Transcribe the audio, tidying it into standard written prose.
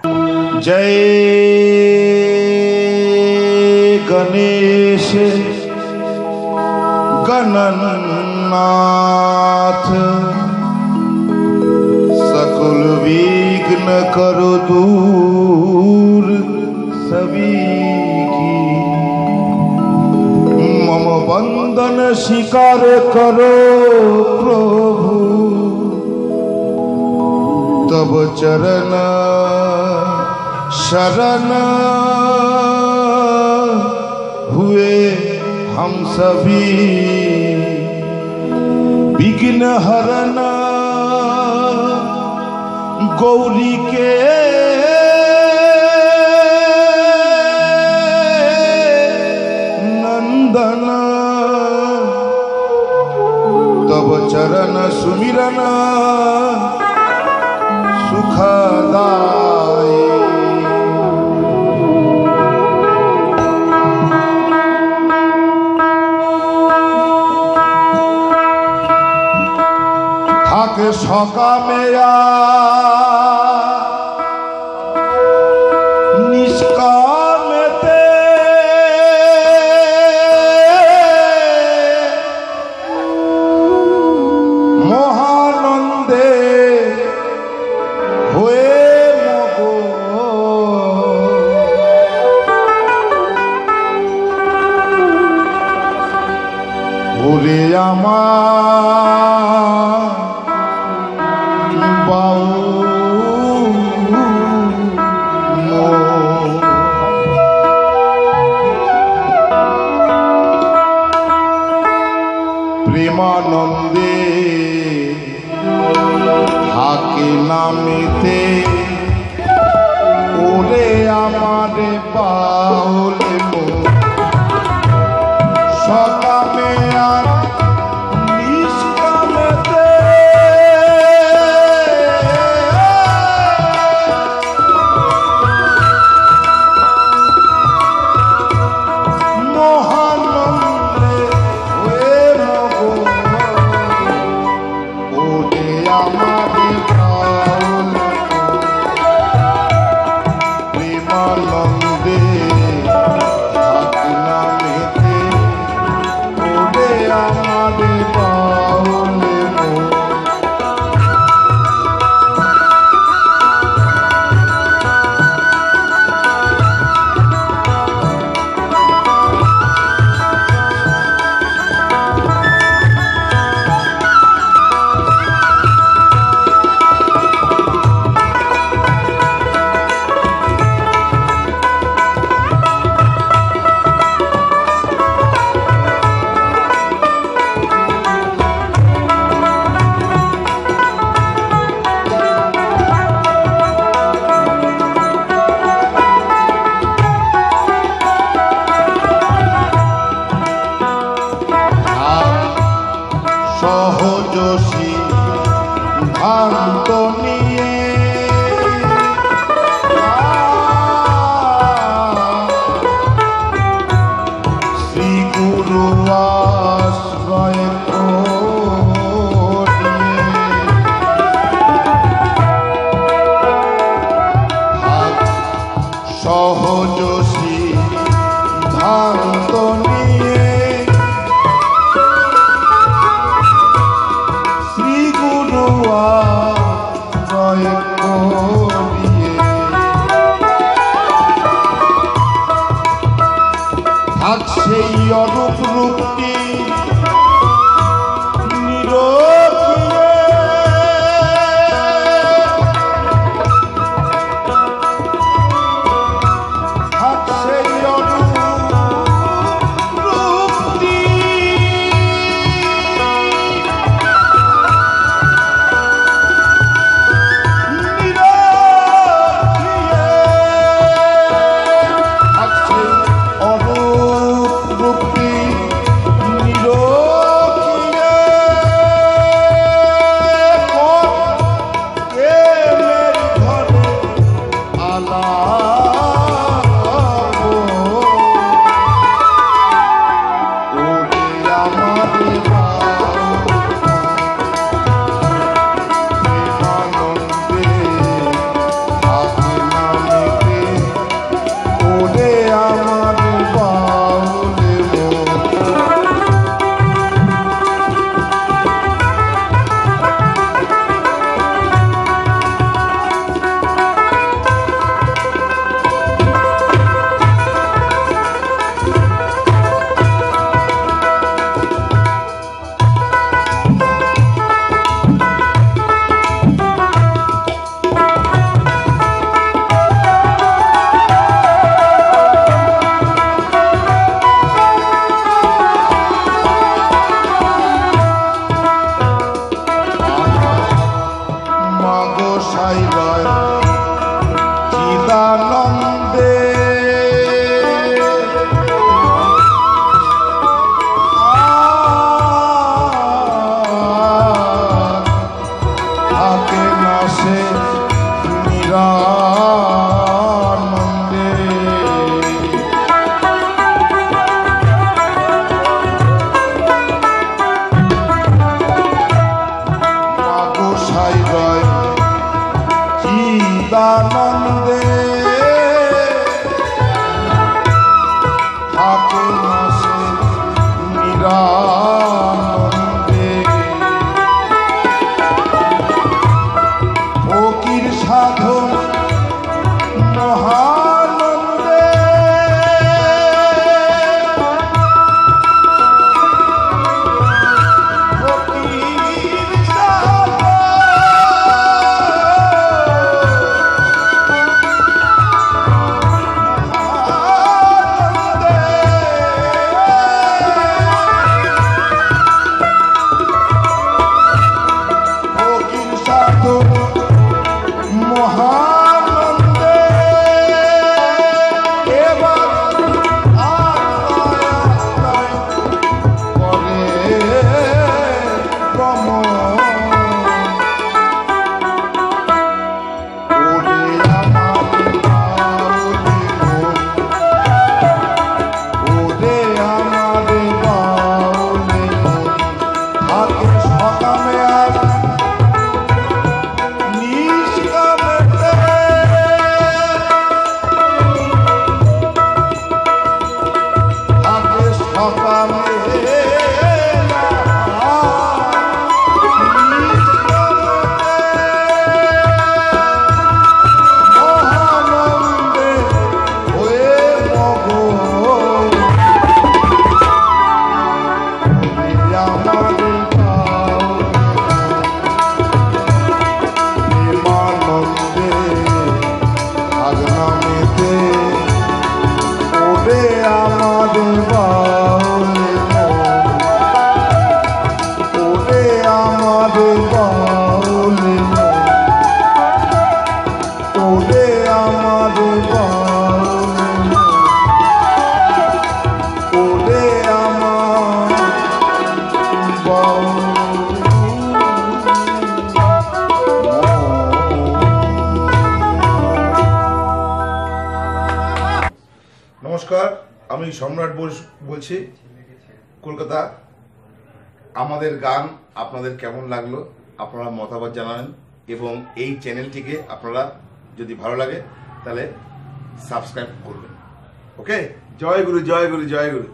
जय गणेश गणनाथ सकल विघ्न करो दूर सभी की। मम बंधन स्वीकार करो प्रभु तब चरण शरण हुए हम सभी। विघ्न हरण गौरी के नंदन तब चरण सुमिरन सुखदाई। থাকে সকামেয়া নিষ্কামেতে মহানন্দে হয়ে মগ। ওরে আমার প্রেমানন্দে হাকে নামেতে ওরে আমারে বাউলে সকামে আর নিষ্কামেতে মহানন্দে হয়ে মগ। ওরে আমারে বাউলে প্রেমানন্দে হাকে নামেতে ওরে আমারে বাউলে সহজসী ভান্ত নিয়ে শ্রী গুরু আশ্রয় সহজসী ভান্ত নিয়ে শ্রী গুরু আশ্রয় গোসাই রয় চিদানন্দে থাকে না সে নিরানন্দে। গোসাই রয় চিদানন্দে থাকে না সে নিরানন্দে। ফকির সাধন মহানন্দে ফকির মহানন্দে এবার আত্মায় করে ভ্রমণ। ওরে আমার বাউলি মন, ওরে আমার বাউলি মন, থাকে সকামে আর নিষ্কামেতে। থাকে সকামে মহানন্দে হয়ে মগন। আমাদের প্রেমানন্দে আগনামেতে ওরে আমাদের বাউলি মন, ওরে আমাদের বাউলি মন, ওরে আমাদের বাউলি মন, ওরে আমার বাউলি মন। নমস্কার, আমি সম্রাট বলছি, কলকাতা। আমাদের গান আপনাদের কেমন লাগলো আপনারা মতামত জানাবেন, এবং এই চ্যানেলটিকে আপনারা যদি ভালো লাগে তাহলে সাবস্ক্রাইব করবেন। ওকে, জয় গুরু, জয় গুরু, জয় গুরু।